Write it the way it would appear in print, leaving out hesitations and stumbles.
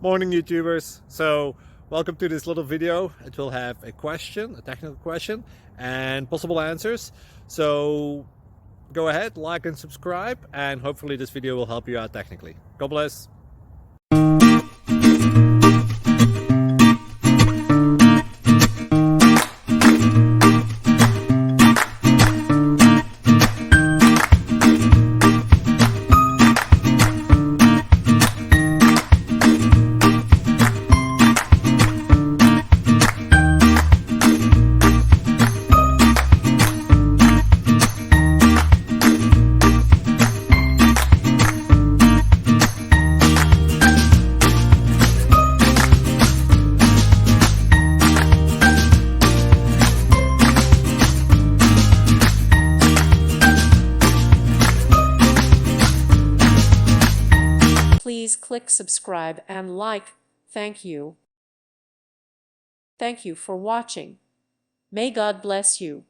Morning YouTubers. So welcome to this little video. It will have a question, a technical question, and possible answers. So go ahead, like and subscribe, and hopefully this video will help you out technically. God bless. Please click subscribe and like. Thank you. Thank you for watching. May God bless you.